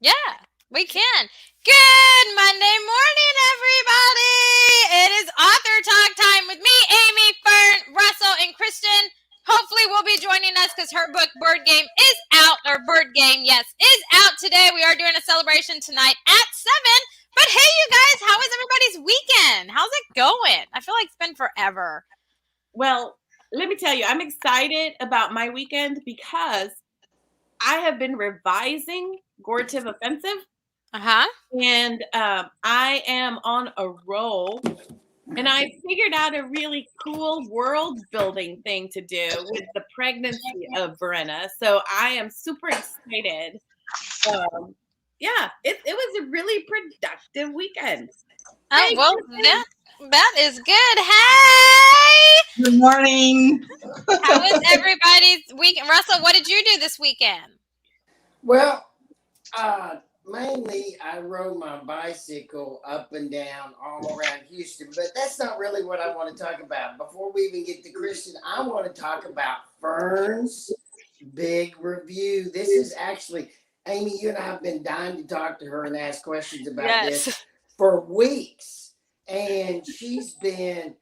Yeah, we can. Good Monday morning, everybody. It is author talk time with me, Amy, Fern, Russell, and Kristen. Hopefully, will be joining us because her book, Bird Game, is out, or Bird Game, yes, is out today. We are doing a celebration tonight at 7. But hey, you guys, how was everybody's weekend? How's it going? I feel like it's been forever. Well, let me tell you, I'm excited about my weekend because I have been revising Gortive Offensive, Uh-huh. and I am on a roll. And I figured out a really cool world building thing to do with the pregnancy of Brenna. So I am super excited. Yeah, it was a really productive weekend. Oh, Hey, well, Kristen. that is good. Hey! Good morning. How was everybody's weekend? Russell, what did you do this weekend? Well, mainly I rode my bicycle up and down all around Houston, but that's not really what I want to talk about. Before we even get to Christian, I want to talk about Fern's big review. This is actually, Amy, you and I have been dying to talk to her and ask questions about this Yes. for weeks. And she's been,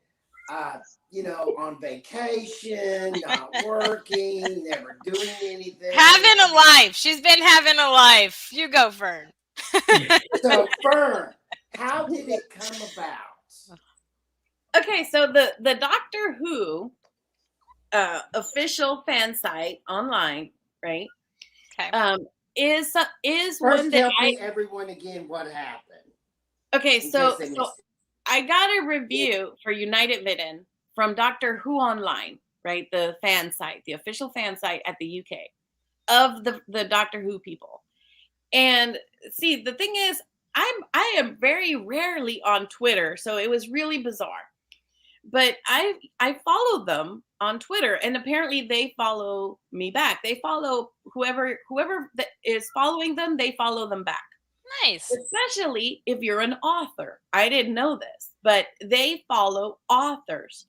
on vacation, not working, never doing anything. Having a life. She's been having a life. You go, Fern. So, Fern, how did it come about? Okay, so the Doctor Who official fan site online, right? Okay. Is First, one that tell me everyone again what happened. okay, In so case they so missed it. I got a review for United Midden from Doctor Who Online, right? The fan site, the official fan site at the UK of the Doctor Who people. And see, the thing is, I am very rarely on Twitter, so it was really bizarre. But I follow them on Twitter, and apparently they follow me back. They follow whoever that is following them. They follow them back, Nice. especially if you're an author. I didn't know this, but they follow authors.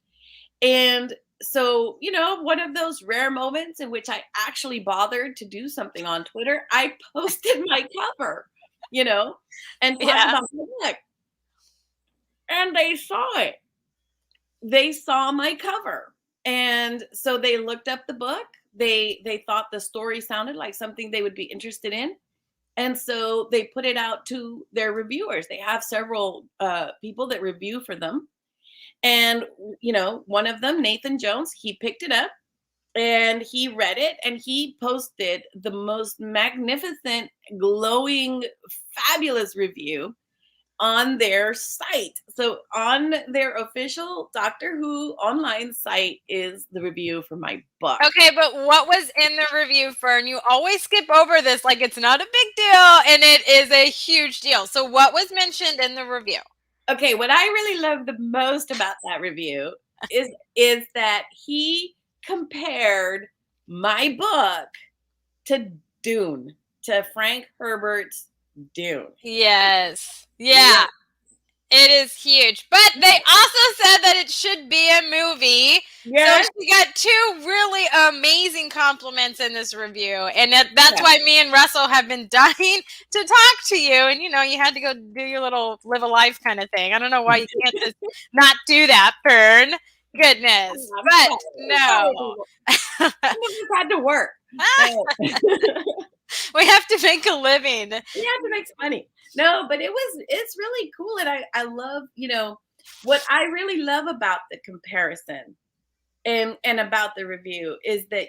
And so, one of those rare moments in which I actually bothered to do something on Twitter, I posted my cover, and talked Yeah. about my book. And they saw it. They saw my cover. And so they looked up the book. They thought the story sounded like something they would be interested in. And so they put it out to their reviewers. They have several people that review for them. And, one of them, Nathan Jones, he picked it up and he read it and he posted the most magnificent, glowing, fabulous review on their site. So on their official Doctor Who online site is the review for my book. Okay, but what was in the review, Fern? You always skip over this like it's not a big deal, and it is a huge deal. So what was mentioned in the review? Okay, what I really love the most about that review is that he compared my book to Dune, to Frank Herbert's Dune. Yes. Yeah. It is huge. But they also said that it should be a movie. Yes. So she got 2 really amazing compliments in this review. And that's why me and Russell have been dying to talk to you. And, you had to go do your little live a life kind of thing. I don't know why you can't just not do that, Fern. Goodness. But no. Some of us had to work. We have to make a living. We have to make some money. No, but it's really cool. And I love, what I really love about the comparison and about the review is that,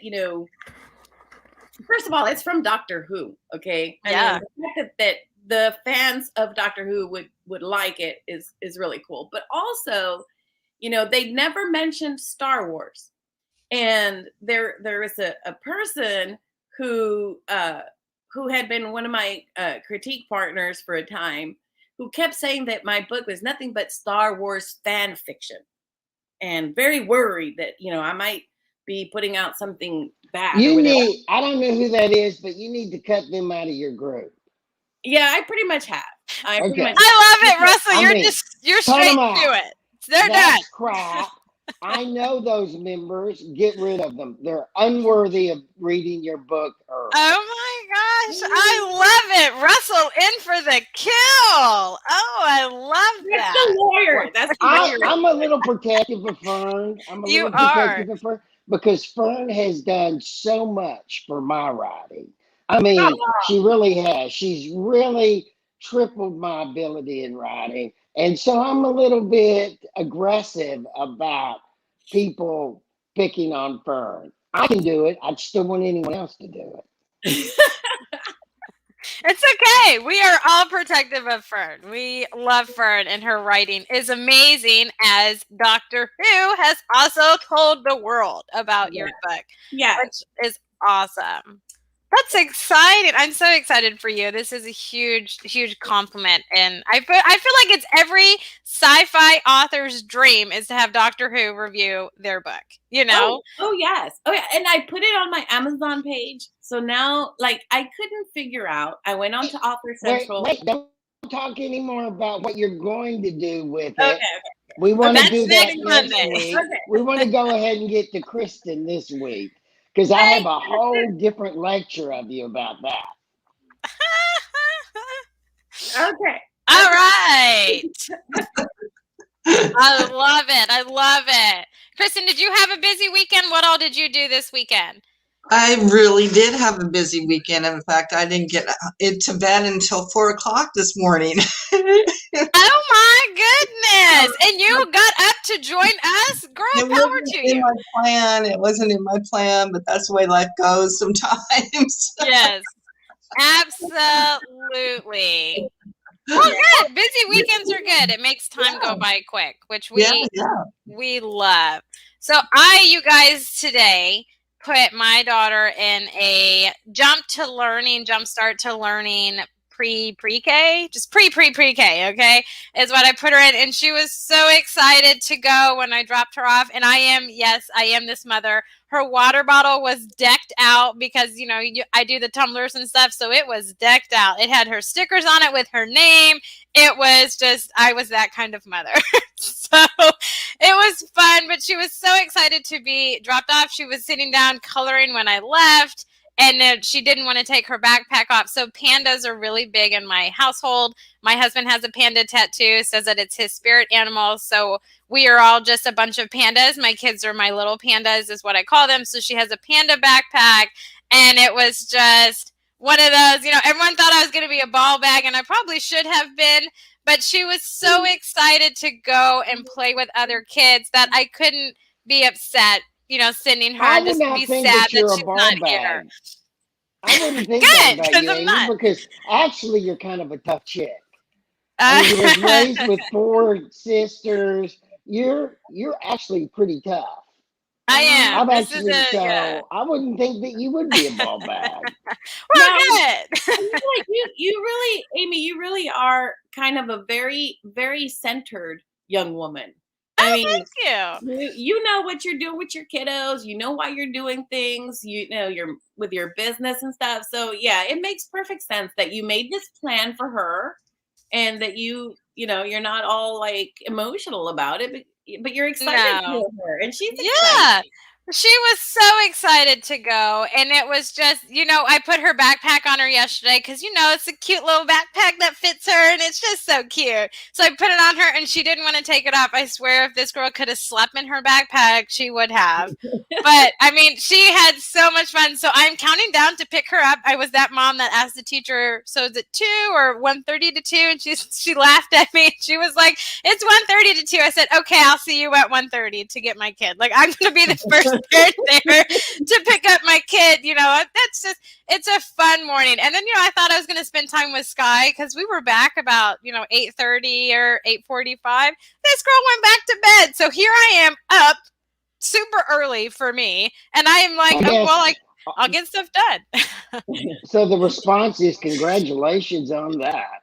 first of all, it's from Doctor Who. Okay. Yeah. The fact that the fans of Doctor Who would like it is really cool. But also, they never mentioned Star Wars. And there is a person who had been one of my critique partners for a time, who kept saying that my book was nothing but Star Wars fan fiction, and very worried that I might be putting out something bad. I don't know who that is, but you need to cut them out of your group. Yeah, I pretty much have. I love it, Russell. You're straight to it. They're done. Crap. I know those members. Get rid of them. They're unworthy of reading your book. Oh my gosh, I love it. Russell in for the kill. Oh, I love That's that. the lawyer. That's the lawyer. I'm a little protective of Fern. You are. Because Fern has done so much for my writing. I mean, Oh. she really has. She's really tripled my ability in writing. And so I'm a little bit aggressive about people picking on Fern. I can do it. I just don't want anyone else to do it. It's okay. We are all protective of Fern. We love Fern, and her writing is amazing, as Doctor Who has also told the world about your book. Yeah. Which is awesome. That's exciting. I'm so excited for you. This is a huge, huge compliment. And I feel like it's every sci-fi author's dream is to have Doctor Who review their book, you know? Oh yes. Oh yeah. And I put it on my Amazon page. So now, like, I couldn't figure out. I went on to Author Central. Wait, don't talk anymore about what you're going to do with it. Okay. We want to do that next next Monday. week. Okay. We want to go ahead and get to Kristen this week, because I have a whole different lecture of you about that. Okay. All right. I love it. I love it. Kristen, did you have a busy weekend? What all did you do this weekend? I really did have a busy weekend. In fact, I didn't get to bed until 4 o'clock this morning. Oh my goodness! And you got up to join us? Girl, power to you. My plan. It wasn't in my plan, but that's the way life goes sometimes. Yes, absolutely. Well, good. Busy weekends are good. It makes time go by quick, which we love. So you guys today put my daughter in a jumpstart to learning pre-K, just pre-K, okay, is what I put her in. And she was so excited to go when I dropped her off. And I am this mother. Her water bottle was decked out because, you know, I do the tumblers and stuff. So it was decked out. It had her stickers on it with her name. It was just, I was that kind of mother. So it was fun, but she was so excited to be dropped off. She was sitting down coloring when I left. And she didn't want to take her backpack off. So pandas are really big in my household. My husband has a panda tattoo, says that it's his spirit animal. So we are all just a bunch of pandas. My kids are my little pandas is what I call them. So she has a panda backpack. And it was just one of those, you know, everyone thought I was going to be a ball bag. And I probably should have been. But she was so excited to go and play with other kids that I couldn't be upset, you know, sending her and just be sad that she's not here. I wouldn't think that about you, Amy, because actually you're kind of a tough chick. I mean, you was raised with 4 sisters. You're actually pretty tough. I am. I wouldn't think that you would be a ball bag. Well, good. you really, Amy, you really are kind of a very, very centered young woman. I mean, thank you. You know what you're doing with your kiddos. You know why you're doing things. You know, you're with your business and stuff. So yeah, it makes perfect sense that you made this plan for her, and that you know, you're not all like emotional about it, but you're excited for her, and she's excited. Yeah. She was so excited to go, and it was just, you know, I put her backpack on her yesterday because, you know, it's a cute little backpack that fits her, and it's just so cute. So I put it on her, and she didn't want to take it off. I swear if this girl could have slept in her backpack, she would have. But, I mean, she had so much fun. So I'm counting down to pick her up. I was that mom that asked the teacher, so is it 2 or 1:30 to 2? And she laughed at me. She was like, it's 1:30 to 2. I said, okay, I'll see you at 1:30 to get my kid. Like, I'm going to be the first there to pick up my kid. You know, it's a fun morning. And then, you know, I thought I was going to spend time with Sky because we were back about, you know, 8:30 or 8:45. This girl went back to bed. So here I am up super early for me. And I am like, I'll get stuff done. So the response is congratulations on that.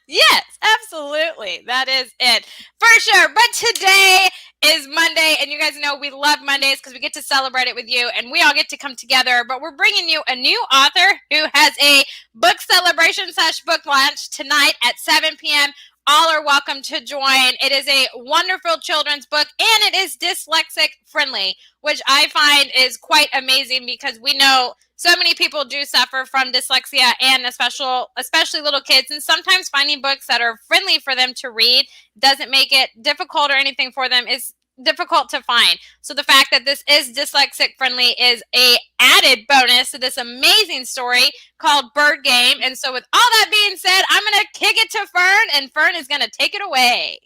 Yes, absolutely. That is it for sure. But today is Monday, and you guys know we love Mondays because we get to celebrate it with you, and we all get to come together. But we're bringing you a new author who has a book celebration / book launch tonight at 7 p.m. all are welcome to join. It is a wonderful children's book, and it is dyslexic friendly, which I find is quite amazing because we know so many people do suffer from dyslexia, and especially little kids. And sometimes finding books that are friendly for them to read doesn't make it difficult or anything for them. It's difficult to find. So the fact that this is dyslexic friendly is a added bonus to this amazing story called Bird Game. And so with all that being said, I'm going to kick it to Fern, and Fern is going to take it away.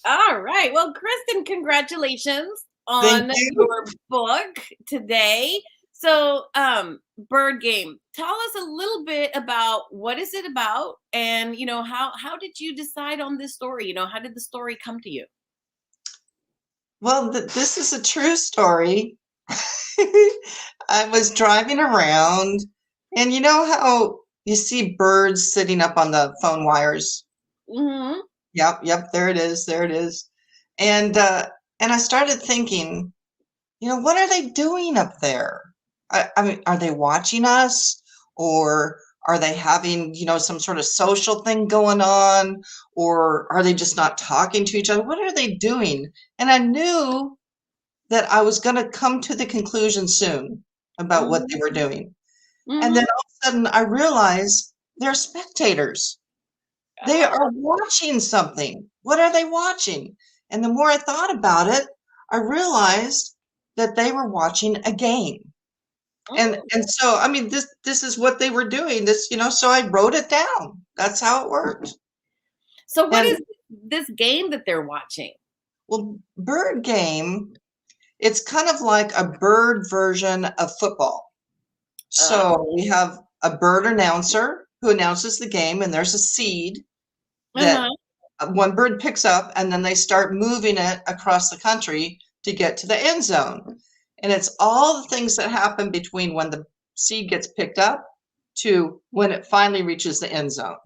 All right. Well, Kristen, congratulations on Thank you. your book today. So, Bird Game, tell us a little bit about what is it about, and how did you decide on this story? How did the story come to you? Well, this is a true story. I was driving around, and you know how you see birds sitting up on the phone wires? Mm-hmm. Yep, there it is. And I started thinking, what are they doing up there? I mean, are they watching us, or are they having, some sort of social thing going on, or are they just not talking to each other? What are they doing? And I knew that I was going to come to the conclusion soon about what they were doing. Mm-hmm. And then all of a sudden I realized they're spectators. They are watching something. What are they watching? And the more I thought about it, I realized that they were watching a game. And so, I mean, this is what they were doing. So I wrote it down. That's how it worked. So what is this game that they're watching? Well, Bird Game, it's kind of like a bird version of football. So we have a bird announcer who announces the game, and there's a seed that one bird picks up, and then they start moving it across the country to get to the end zone. And it's all the things that happen between when the seed gets picked up to when it finally reaches the end zone.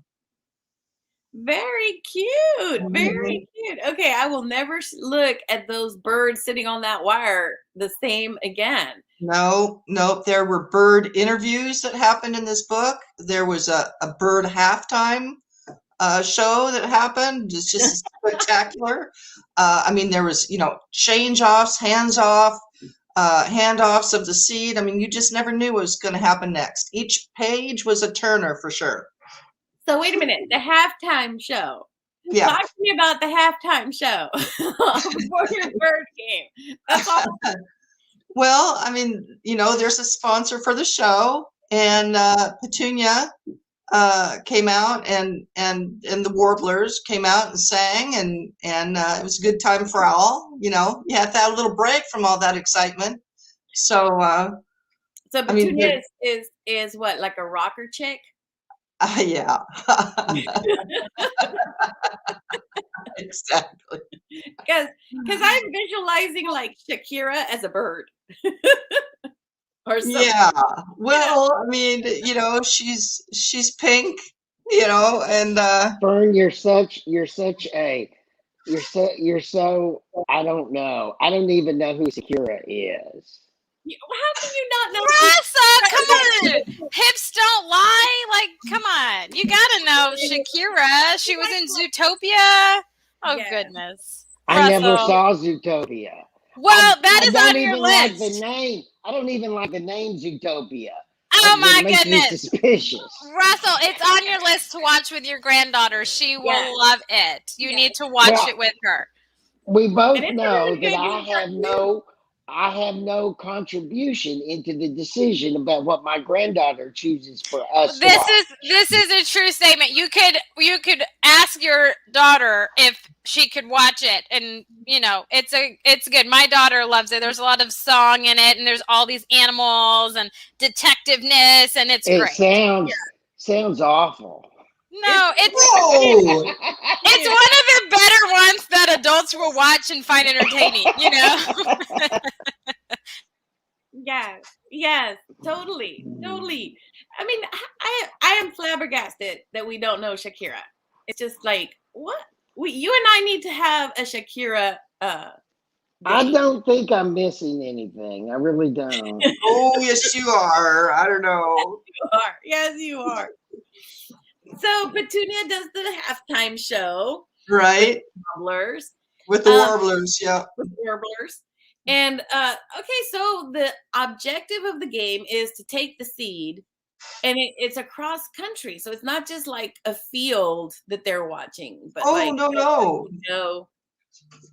Very cute. Very cute. Okay, I will never look at those birds sitting on that wire the same again. No, there were bird interviews that happened in this book. There was a bird halftime show that happened. It's just spectacular. I mean, there was, change-offs, hands-off, handoffs of the seed. I mean, you just never knew what was going to happen next. Each page was a turner for sure. So wait a minute, the halftime show. Yeah. Talk to me about the halftime show for your Bird Game. That's awesome. Well, I mean, there's a sponsor for the show, and Petunia came out, and the Warblers came out and sang, and it was a good time for all. You have to have a little break from all that excitement. So Petunia is what, like a rocker chick? Yeah. Exactly. Because I'm visualizing like Shakira as a bird. Or something. Yeah. Well, I mean, she's pink, and Fern, you're so I don't know. I don't even know who Shakira is. How can you not know? Russell, come on. Hips don't lie. Like, come on. You gotta know Shakira. She was in Zootopia. Oh, Yeah. Goodness. I never Russell. saw Zootopia. Well, that I is don't on your even like list. the name. I don't even like the name Zootopia. Oh, my It makes me goodness. suspicious. Russell, it's on your list to watch with your granddaughter. She will Yes. love it. You Yes. need to watch Well, it with her. We both And it's a know really that good I have no contribution into the decision about what my granddaughter chooses for us to watch. This is a true statement. You could ask your daughter if she could watch it, and it's good. My daughter loves it. There's a lot of song in it, and there's all these animals and detectiveness, and it's It great. sounds awful. No, whoa. it's one of the better ones that adults will watch and find entertaining. Yes, totally. I mean, I am flabbergasted that we don't know Shakira. It's just like, what? You and I need to have a Shakira. I don't think I'm missing anything. I really don't. Oh, yes, you are. I don't know. Yes, you are. So Petunia does the halftime show, Right? warblers, With the warblers, yeah. with warblers. And okay, so the objective of the game is to take the seed, and it's across country, so it's not just like a field that they're watching, but Oh, no. No.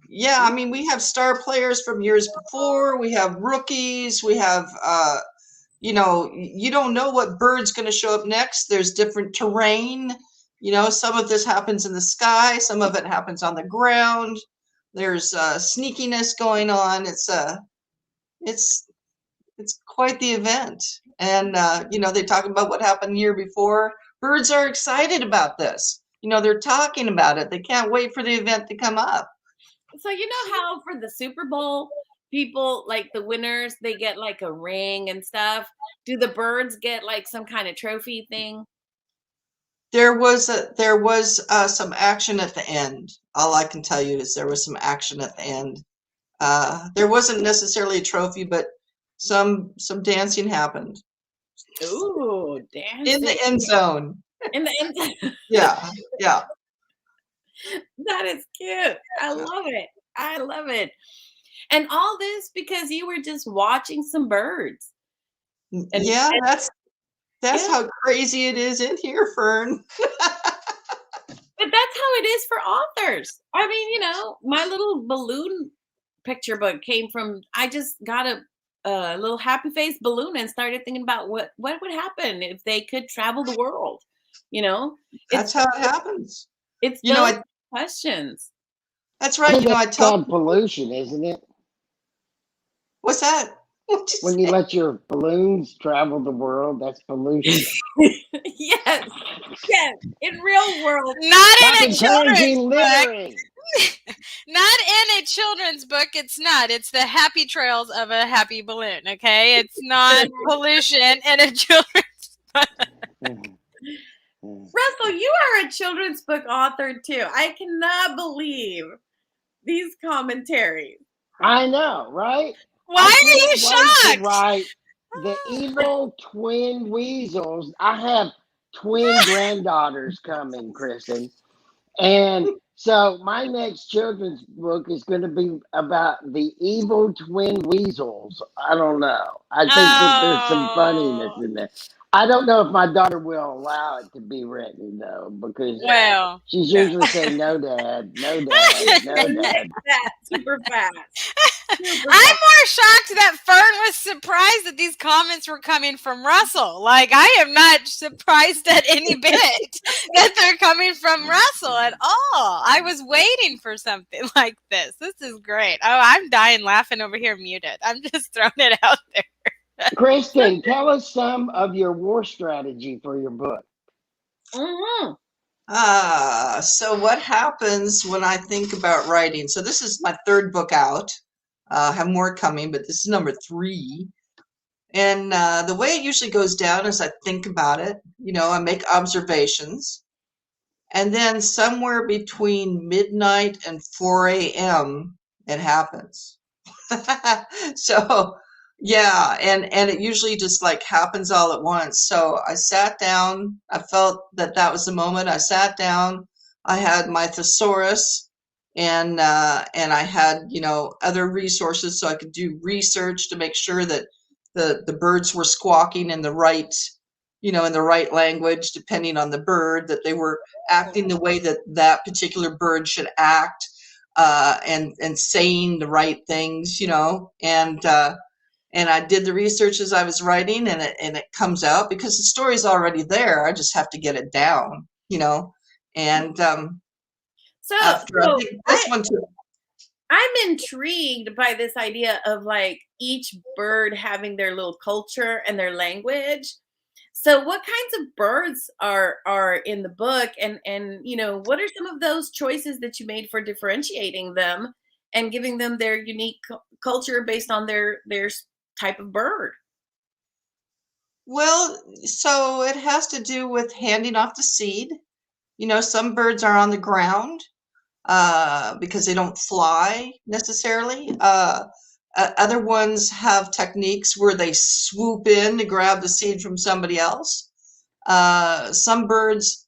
Yeah, I mean, we have star players from years before. We have rookies. We have, you know, you don't know what bird's going to show up next. There's different terrain. You know, some of this happens in the sky. Some of it happens on the ground. There's sneakiness going on. It's quite the event. And, you know, they talk about what happened the year before. Birds are excited about this. You know, they're talking about it. They can't wait for the event to come up. So you know how for the Super Bowl, people like the winners, they get like a ring and stuff. Do the birds get like some kind of trophy thing? There was some action at the end. All I can tell you is there was some action at the end. There wasn't necessarily a trophy, but some dancing happened. Ooh, dancing In the end zone. in the end zone. Yeah, yeah. That is cute. I love it. I love it. And all this because you were just watching some birds. Yeah, that's yeah. how crazy it is in here, Fern. But that's how it is for authors. I mean, you know, my little balloon picture book came from, I just got a little happy face balloon and started thinking about what would happen if they could travel the world. You know, That's how it happens. It's You know, questions. That's right. You know, I That's tell. called pollution, isn't it? What's that? What'd you When say? you let your balloons travel the world, that's pollution. Yes, in real world. Not in a Talking children's parenting, book. littering. Not in a children's book. It's not. It's the happy trails of a happy balloon. Okay, it's not pollution in a children's book. Russell, you are a children's book author too. I cannot believe these commentaries. I know, right? Why are you I can't wait shocked? to write the evil twin weasels. I have twin granddaughters coming, Kristen. And so my next children's book is going to be about the evil twin weasels. I don't know. I think that there's some funniness in there. I don't know if my daughter will allow it to be written, though, because Well, she's usually saying, no, Dad, no, Dad, no, Dad. Super fast. I'm more shocked that Fern was surprised that these comments were coming from Russell. Like, I am not surprised at any bit that they're coming from Russell at all. I was waiting for something like this. This is great. Oh, I'm dying laughing over here muted. I'm just throwing it out there. Kristen, tell us some of your war strategy for your book. Mm-hmm. So what happens when I think about writing? So this is my third book out. I have more coming, but this is number 3. And the way it usually goes down is I think about it. You know, I make observations. And then somewhere between midnight and 4 a.m., it happens. So, yeah, and it usually just like happens all at once. So I sat down. I felt that was the moment. I sat down. I had my thesaurus, and I had, you know, other resources so I could do research to make sure that the birds were squawking in the right, you know, in the right language, depending on the bird, that they were acting the way that particular bird should act, and saying the right things, you know, and I did the research as I was writing, and it comes out because the story's already there. I just have to get it down, you know. And So after I think this one too. I'm intrigued by this idea of like each bird having their little culture and their language. So what kinds of birds are in the book, and you know, what are some of those choices that you made for differentiating them and giving them their unique culture based on their type of bird? Well, so it has to do with handing off the seed. You know, some birds are on the ground because they don't fly necessarily. Other ones have techniques where they swoop in to grab the seed from somebody else. Some birds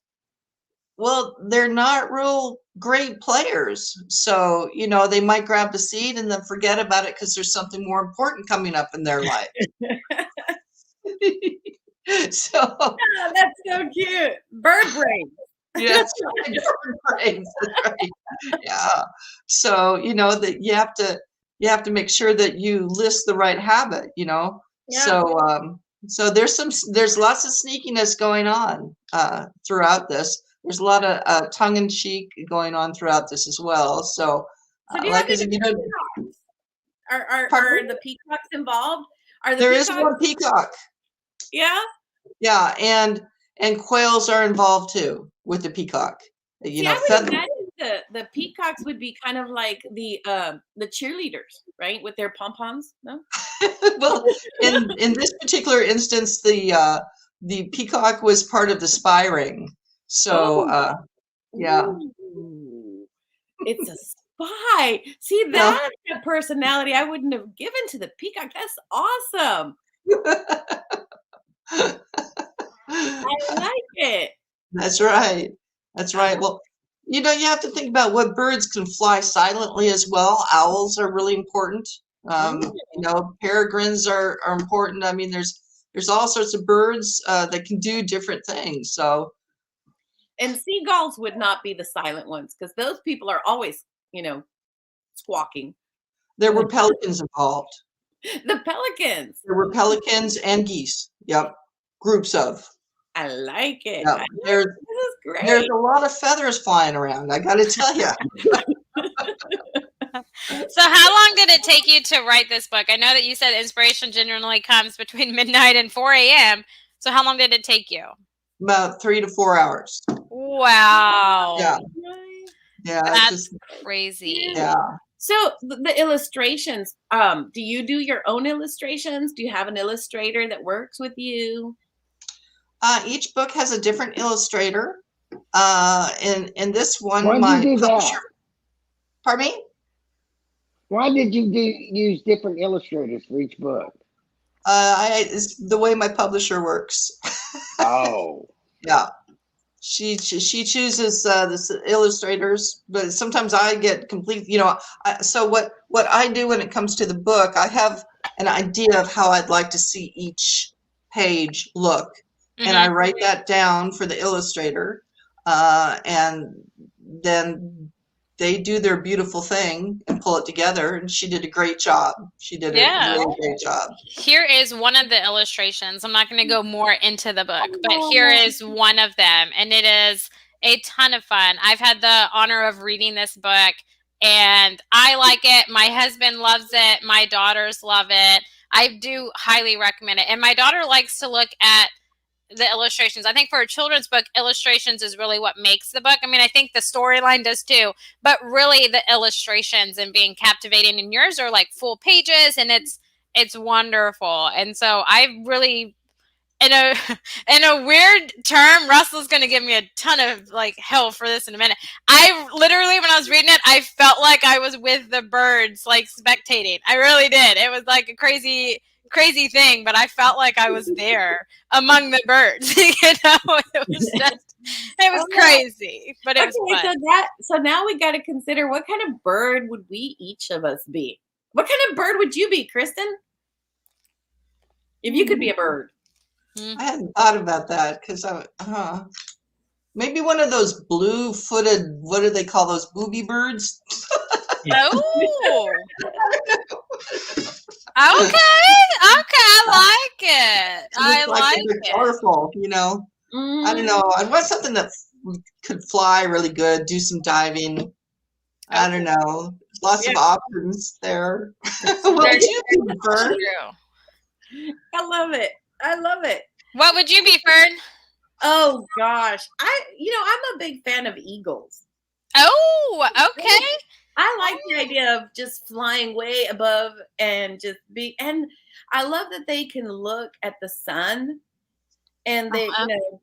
well, they're not real great players. So, they might grab the seed and then forget about it because there's something more important coming up in their life. So, Oh, that's so cute. Bird brain. yeah, that's right. Bird brains, that's right. Yeah. So, that you have to make sure that you list the right habit, Yeah. So there's lots of sneakiness going on throughout this. There's a lot of tongue-in-cheek going on throughout this as well. So, So do you like have I said, any peacocks? Are Pardon? the peacocks involved? Are the there is peacocks? one peacock. Yeah. Yeah, and quails are involved too with the peacock. See, I would feather. imagine the peacocks would be kind of like the cheerleaders, right, with their pom poms. No. Well, in this particular instance, the peacock was part of the spy ring. So, yeah. Ooh. It's a spy. See, Yeah. that's a personality I wouldn't have given to the peacock. That's awesome. I like it. That's right. That's right. Well, you have to think about what birds can fly silently as well. Owls are really important. Peregrines are important. I mean, there's all sorts of birds that can do different things. So, And seagulls would not be the silent ones because those people are always, squawking. there were pelicans involved. The pelicans. There were pelicans and geese. Yep. Groups of. I like it. Yeah. This is great. There's a lot of feathers flying around, I got to tell you. So how long did it take you to write this book? I know that you said inspiration generally comes between midnight and 4 a.m. So how long did it take you? About 3 to 4 hours. Wow. Yeah. Yeah. That's crazy. Yeah. So the illustrations, do you do your own illustrations? Do you have an illustrator that works with you? Each book has a different illustrator. In this one, Why my did you do publisher. that? Pardon me? Why did you use different illustrators for each book? It's the way my publisher works. Oh. Yeah. She chooses the illustrators, but sometimes I get complete. So what I do when it comes to the book, I have an idea of how I'd like to see each page look, and I write that down for the illustrator, and then they do their beautiful thing and pull it together. And she did a great job. She did a really great job. Here is one of the illustrations. I'm not going to go more into the book, but here is one of them, and it is a ton of fun. I've had the honor of reading this book, and I like it. My husband loves it. My daughters love it. I do highly recommend it. And my daughter likes to look at the illustrations. I think for a children's book, illustrations is really what makes the book. I mean, I think the storyline does too, but really the illustrations and being captivating. And yours are like full pages, and it's wonderful. And so I really, in a weird term, Russell's going to give me a ton of like hell for this in a minute. I literally, when I was reading it, I felt like I was with the birds, like spectating. I really did. It was like a crazy thing, but I felt like I was there among the birds. It was crazy, but it was fun. So now we got to consider, what kind of bird would we each of us be? What kind of bird would you be, Kristen? If you could be a bird. I hadn't thought about that because maybe one of those blue-footed, what do they call those, booby birds? Oh. Okay, I like it. I like it. Colorful, I don't know. I want something that could fly really good, do some diving. Okay. I don't know. Lots of options there. What would you be, Fern? I love it. I love it. What would you be, Fern? Oh gosh, I'm a big fan of eagles. Oh, okay. I like the idea of just flying way above and and I love that they can look at the sun, and they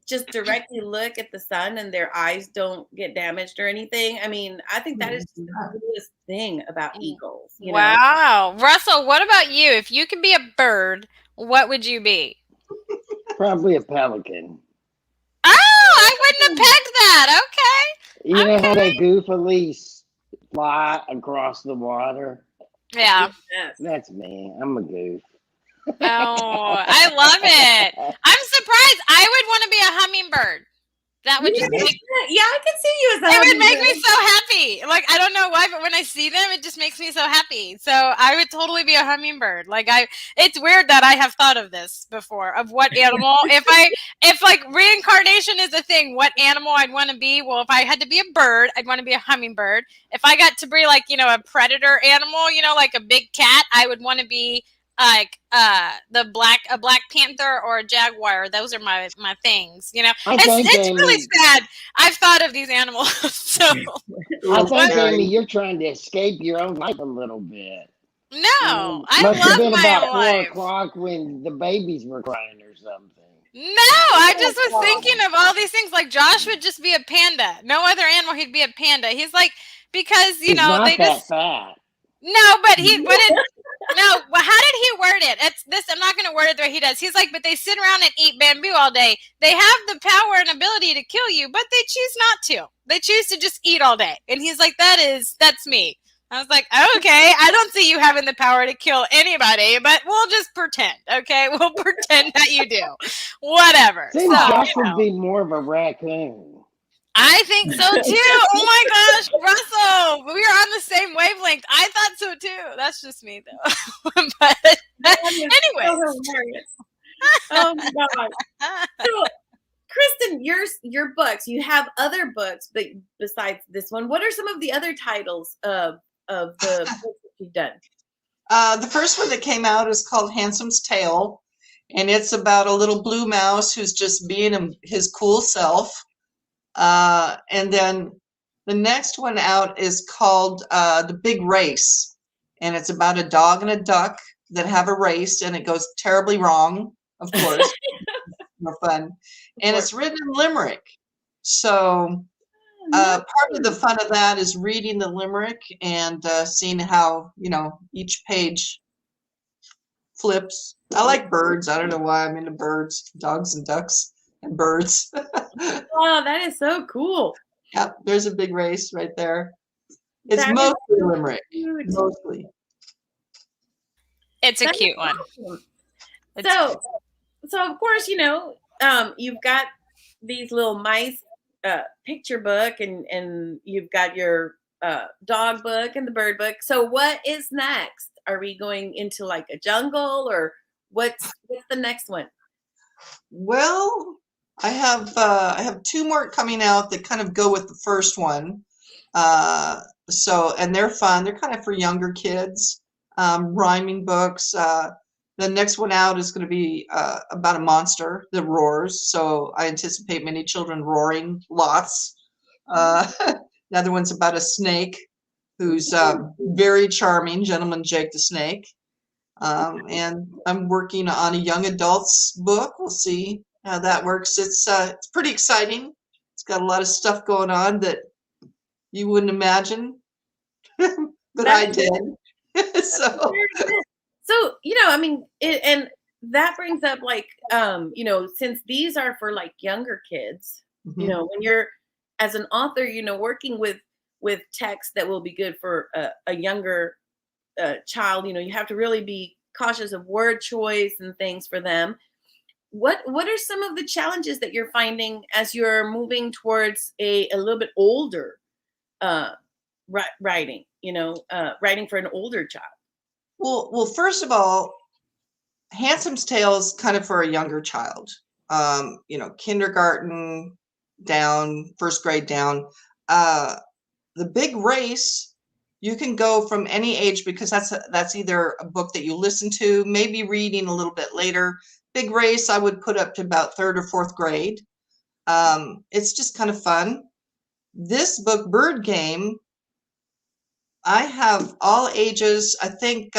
just directly look at the sun, and their eyes don't get damaged or anything. I mean, I think that is the coolest thing about eagles. Wow. Russell, what about you? If you could be a bird, what would you be? Probably a pelican. Oh, I wouldn't have pegged that. Okay. You know how Okay. they goofily fly across the water? Yeah. Yes. That's me. I'm a goof. Oh, I love it. I'm surprised. I would want to be a hummingbird. That would just make Yeah, I can see you as a it would make me hummingbird. so happy. Like, I don't know why, but when I see them, it just makes me so happy. So I would totally be a hummingbird. Like, it's weird that I have thought of this before, of what animal, if like reincarnation is a thing, what animal I'd want to be. Well, if I had to be a bird, I'd want to be a hummingbird. If I got to be like, a predator animal, like a big cat, I would want to be like a black panther or a jaguar. Those are my things. I think, It's really Amy, sad. I've thought of these animals. So I think, Okay. Amy, you're trying to escape your own life a little bit. no, I Must have love been my about own 4 life. o'clock when the babies were crying or something. No, I just was thinking of all these things. Like Josh would just be a panda. No other animal, he'd be a panda. He's like, because He's not they that just fat. no, but no. Well, how did he word it? It's this. I'm not going to word it the way he does. He's like, but they sit around and eat bamboo all day. They have the power and ability to kill you, but they choose not to. They choose to just eat all day. And he's like, that's me. I was like, okay, I don't see you having the power to kill anybody, but we'll just pretend, okay? We'll pretend that you do. Whatever. Seems So, Josh would be more of a raccoon. I think so too. Oh my gosh, Russell, we are on the same wavelength. I thought so too. That's just me though. But anyway, Oh my god. So, Kristen, your books. You have other books, but besides this one, what are some of the other titles of the books that you've done? The first one that came out is called Handsome's Tale, and it's about a little blue mouse who's just being his cool self. And then the next one out is called The Big Race, and it's about a dog and a duck that have a race, and it goes terribly wrong, of course. More fun. And it's written in Limerick. So part of the fun of that is reading the Limerick and seeing how, each page flips. I like birds. I don't know why I'm into birds, dogs and ducks and birds. Wow, that is so cool. Yep, there's a big race right there. It's That is mostly Limerick. cute. Mostly. it's a That is cute one. awesome. It's- So of course, you've got these little mice picture book, and you've got your dog book and the bird book. So what is next? Are we going into like a jungle, or what's the next one? Well, I have 2 more coming out that kind of go with the first one. And they're fun. They're kind of for younger kids, rhyming books. The next one out is going to be about a monster that roars. So I anticipate many children roaring lots. The other one's about a snake who's very charming, Gentleman Jake the Snake. And I'm working on a young adults book. We'll see how that works. It's pretty exciting. It's got a lot of stuff going on that you wouldn't imagine, but I did. So So, and that brings up like, since these are for like younger kids, mhm. when you're as an author, working with text that will be good for a younger child, you have to really be cautious of word choice and things for them. What are some of the challenges that you're finding as you're moving towards a little bit older writing, writing for an older child? Well, first of all, Handsome's Tale is kind of for a younger child. Kindergarten down, first grade down. The Big Race, you can go from any age because that's either a book that you listen to, maybe reading a little bit later. Big Race, I would put up to about 3rd or 4th grade. It's just kind of fun. This book, Bird Game, I have all ages. I think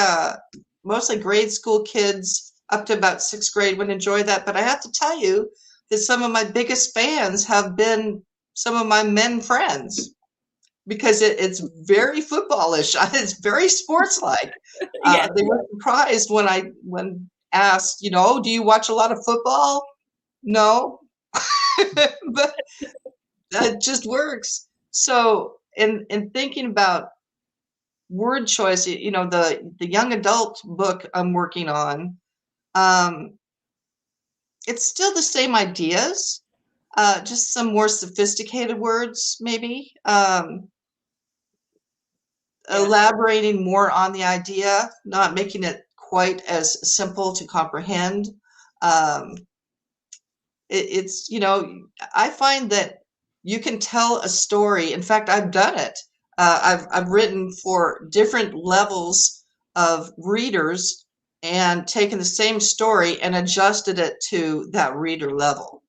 mostly grade school kids up to about 6th grade would enjoy that. But I have to tell you that some of my biggest fans have been some of my men friends because it's very footballish. It's very sports-like. Yeah. They were surprised when asked, do you watch a lot of football? No. but that just works. So in thinking about word choice, you know, the young adult book I'm working on, it's still the same ideas, just some more sophisticated words, maybe. Elaborating more on the idea, not making it quite as simple to comprehend. It's, you know, I find that you can tell a story. In fact, I've done it. I've written for different levels of readers and taken the same story and adjusted it to that reader level.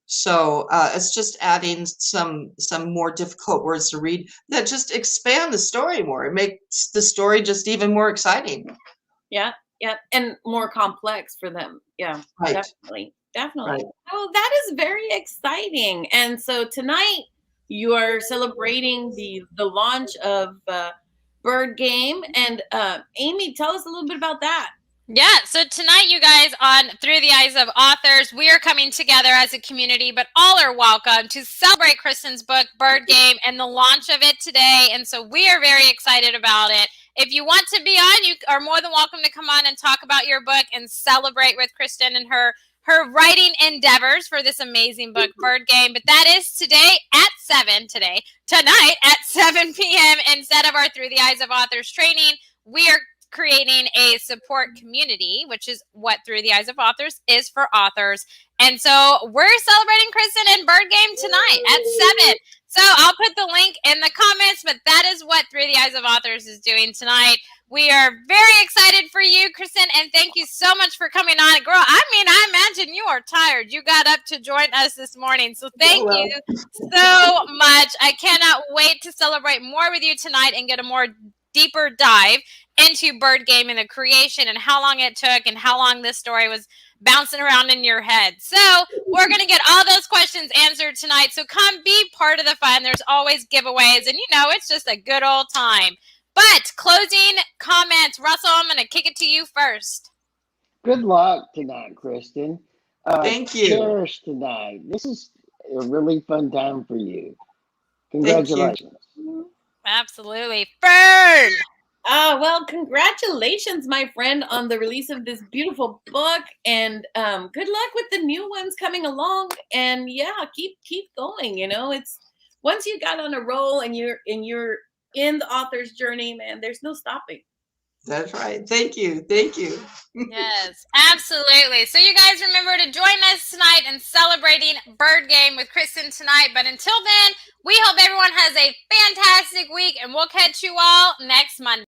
So it's just adding some more difficult words to read that just expand the story more. It makes the story just even more exciting. Yeah, and more complex for them. Yeah, Right. definitely. Right. Oh, that is very exciting. And so tonight you are celebrating the launch of Bird Game. And Amy, tell us a little bit about that. Yeah, so tonight, you guys, on Through the Eyes of Authors, we are coming together as a community, but all are welcome to celebrate Kristen's book, Bird Game, and the launch of it today. And so we are very excited about it. If you want to be on, you are more than welcome to come on and talk about your book and celebrate with Kristen and her writing endeavors for this amazing book, Bird Game. But that is tonight at 7 p.m. instead of our Through the Eyes of Authors training. We are creating a support community, which is what Through the Eyes of Authors is for authors. And so we're celebrating Kristen and Bird Game tonight at 7. So I'll put the link in the comments, but that is what Through the Eyes of Authors is doing tonight. We are very excited for you, Kristen, and thank you so much for coming on. Girl, I mean, I imagine you are tired. You got up to join us this morning, so thank you so much. I cannot wait to celebrate more with you tonight and get a more deeper dive into Bird Game and the creation and how long it took and how long this story was bouncing around in your head. So we're going to get all those questions answered tonight. So come be part of the fun. There's always giveaways, and you know, it's just a good old time. But closing comments, Russell, I'm going to kick it to you first. Good luck tonight, Kristen. Thank you. Cherish tonight. This is a really fun time for you. Congratulations. Absolutely. Fern! Well, congratulations, my friend, on the release of this beautiful book, and good luck with the new ones coming along. And yeah, keep going. You know, it's once you got on a roll and you're in the author's journey, man, there's no stopping. That's right. Thank you. Thank you. Yes, absolutely. So you guys remember to join us tonight in celebrating Bird Game with Kristen tonight. But until then, we hope everyone has a fantastic week, and we'll catch you all next Monday.